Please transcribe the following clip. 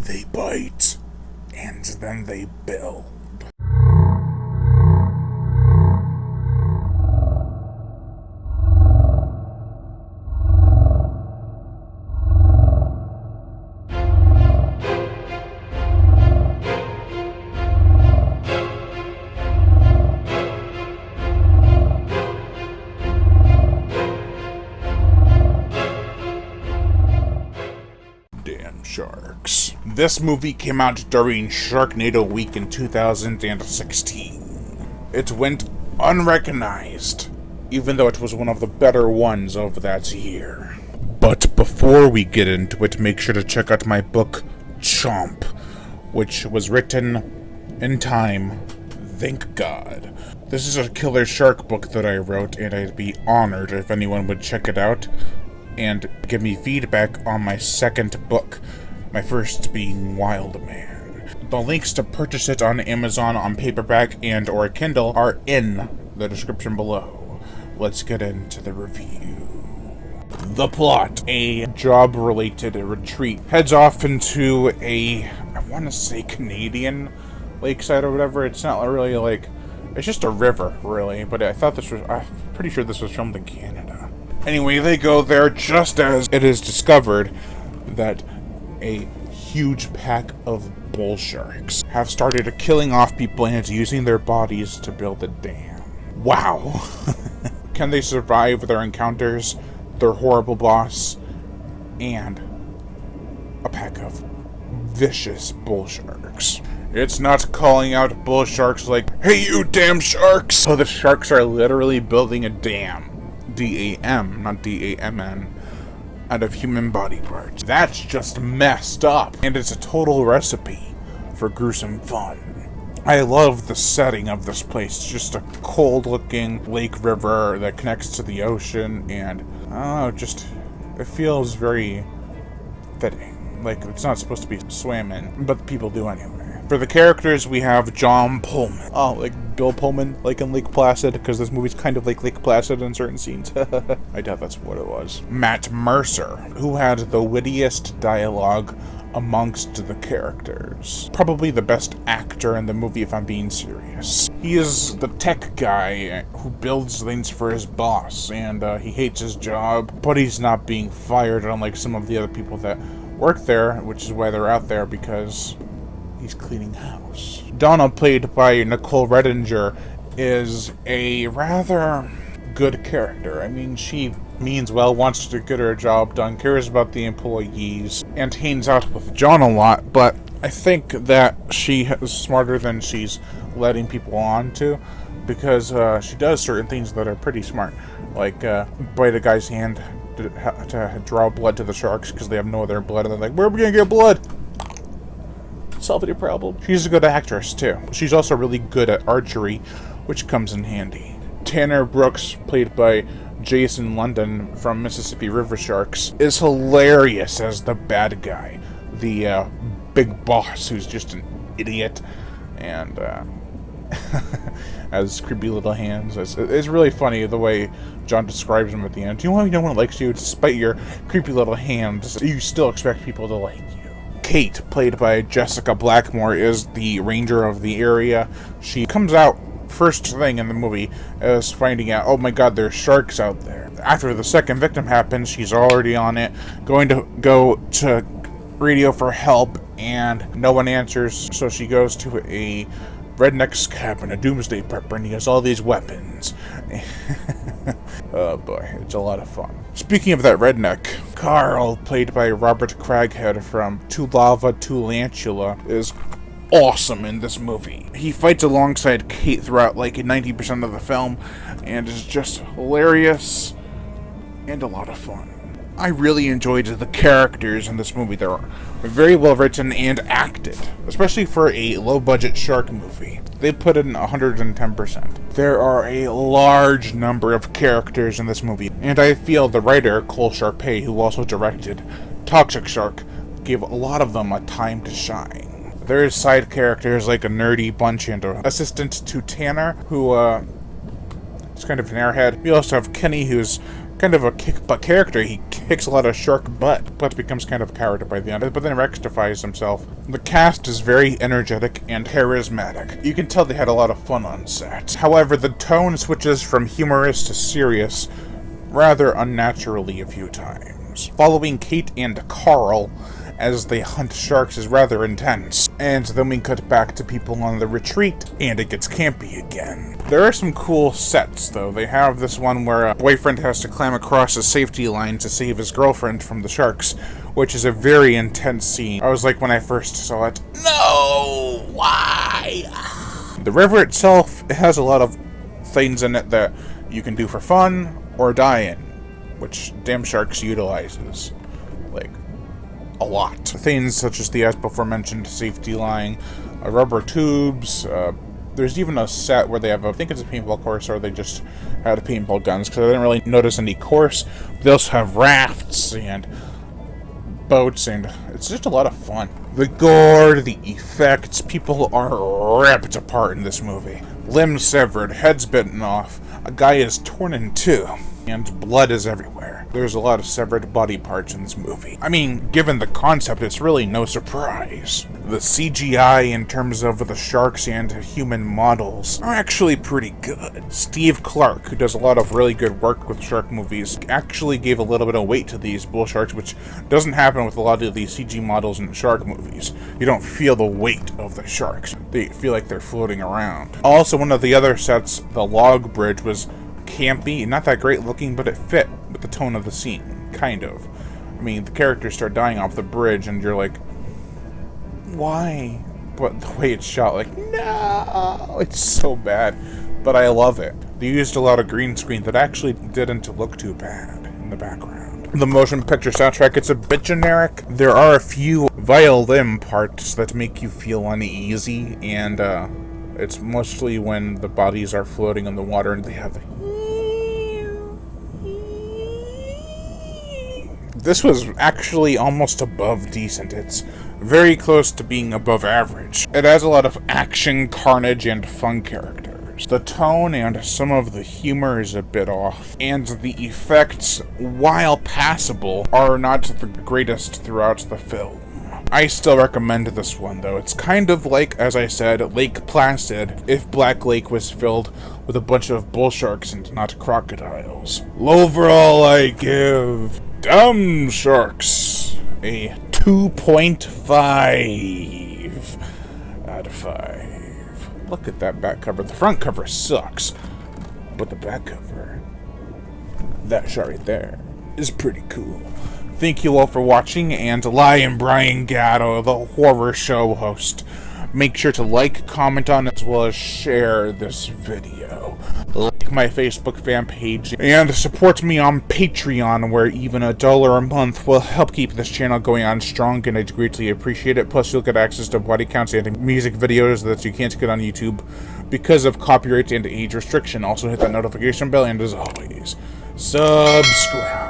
They bite, and then they build. Damn sharks. This movie came out during Sharknado Week in 2016. It went unrecognized, even though it was one of the better ones of that year. But before we get into it, make sure to check out my book, Chomp, which was written in time, thank God. This is a killer shark book that I wrote, and I'd be honored if anyone would check it out and give me feedback on my second book, my first being Wild Man. The links to purchase it on Amazon on paperback and or Kindle are in the description below. Let's get into the review. The plot: a job-related retreat heads off into I want to say Canadian lakeside or whatever. It's not really like, it's just a river, really, but I'm pretty sure this was filmed in Canada. Anyway, they go there just as it is discovered that a huge pack of bull sharks have started killing off people and using their bodies to build a dam. Wow. Can they survive their encounters, their horrible boss, and a pack of vicious bull sharks? It's not calling out bull sharks like, "Hey you damn sharks!" So the sharks are literally building a dam. D-A-M, not D-A-M-N, out of human body parts. That's just messed up, and it's a total recipe for gruesome fun. I love the setting of this place. It's just a cold-looking lake river that connects to the ocean, and it feels very fitting. Like, it's not supposed to be swam in, but people do anyway. For the characters, we have John Pullman. Oh, like Bill Pullman, like in Lake Placid, because this movie's kind of like Lake Placid in certain scenes. I doubt that's what it was. Matt Mercer, who had the wittiest dialogue amongst the characters. Probably the best actor in the movie, if I'm being serious. He is the tech guy who builds things for his boss, and he hates his job, but he's not being fired, unlike some of the other people that work there, which is why they're out there, because he's cleaning house. Donna, played by Nicole Redinger, is a rather good character. I mean, she means well, wants to get her job done, cares about the employees, and hangs out with John a lot, but I think that she is smarter than she's letting people on to, because she does certain things that are pretty smart, like bite a guy's hand to draw blood to the sharks because they have no other blood, and they're like, "Where are we gonna get blood?" Solve your problem. She's a good actress too. She's also really good at archery, which comes in handy. Tanner Brooks, played by Jason London from Mississippi River Sharks, is hilarious as the bad guy, the big boss who's just an idiot and has creepy little hands. It's really funny the way John describes him at the end. "You know, no one likes you, despite your creepy little hands. You still expect people to like you." Kate, played by Jessica Blackmore, is the ranger of the area. She comes out first thing in the movie as finding out, oh my god, there's sharks out there. After the second victim happens, she's already on it, going to go to radio for help, and no one answers, so she goes to a redneck's cabin, a doomsday prepper, and he has all these weapons. Oh boy, it's a lot of fun. Speaking of that redneck, Carl, played by Robert Craghead from To Lava to Lantula, is awesome in this movie. He fights alongside Kate throughout like 90% of the film, and is just hilarious and a lot of fun. I really enjoyed the characters in this movie. They're very well written and acted, especially for a low-budget shark movie. They put in 110%. There are a large number of characters in this movie, and I feel the writer, Cole Sharpay, who also directed Toxic Shark, gave a lot of them a time to shine. There's side characters like a nerdy bunch and an assistant to Tanner, who is kind of an airhead. We also have Kenny, who's kind of a kick-butt character. He kicks a lot of shark butt, but becomes kind of a coward by the end, but then rectifies himself. The cast is very energetic and charismatic. You can tell they had a lot of fun on set. However, the tone switches from humorous to serious rather unnaturally a few times. Following Kate and Carl as they hunt sharks is rather intense, and then we cut back to people on the retreat, and it gets campy again. There are some cool sets, though. They have this one where a boyfriend has to climb across a safety line to save his girlfriend from the sharks, which is a very intense scene. I was like, when I first saw it, no! Why? The river itself, it has a lot of things in it that you can do for fun or die in, which Damn Sharks utilizes. Like, a lot. Things such as the as before mentioned safety line, rubber tubes, there's even a set where they have, I think it's a paintball course, or they just had paintball guns, because I didn't really notice any course. They also have rafts and boats, and it's just a lot of fun. The gore, the effects, people are ripped apart in this movie. Limbs severed, heads bitten off, a guy is torn in two, and blood is everywhere. There's a lot of severed body parts in this movie. I mean, given the concept, it's really no surprise. The CGI in terms of the sharks and human models are actually pretty good. Steve Clark, who does a lot of really good work with shark movies, actually gave a little bit of weight to these bull sharks, which doesn't happen with a lot of these CG models in shark movies. You don't feel the weight of the sharks. They feel like they're floating around. Also, one of the other sets, the log bridge, was campy, not that great looking, but it fit with the tone of the scene, kind of. I mean, the characters start dying off the bridge, and you're like, why? But the way it's shot, like, no! It's so bad, but I love it. They used a lot of green screen that actually didn't look too bad in the background. The motion picture soundtrack, it's a bit generic. There are a few violin parts that make you feel uneasy, and it's mostly when the bodies are floating in the water and they have the... This was actually almost above decent. It's very close to being above average. It has a lot of action, carnage, and fun characters. The tone and some of the humor is a bit off, and the effects, while passable, are not the greatest throughout the film. I still recommend this one, though. It's kind of like, as I said, Lake Placid, if Black Lake was filled with a bunch of bull sharks and not crocodiles. Overall, I give Dumb Sharks a 2.5 out of 5. Look at that back cover. The front cover sucks, but the back cover, that shot right there, is pretty cool. Thank you all for watching, and I am Brian Gatto, the horror show host. Make sure to like, comment on, as well as share this video. Like my Facebook fan page, and support me on Patreon, where even $1 a month will help keep this channel going on strong, and I'd greatly appreciate it. Plus, you'll get access to body counts and music videos that you can't get on YouTube because of copyright and age restriction. Also, hit that notification bell, and as always, subscribe.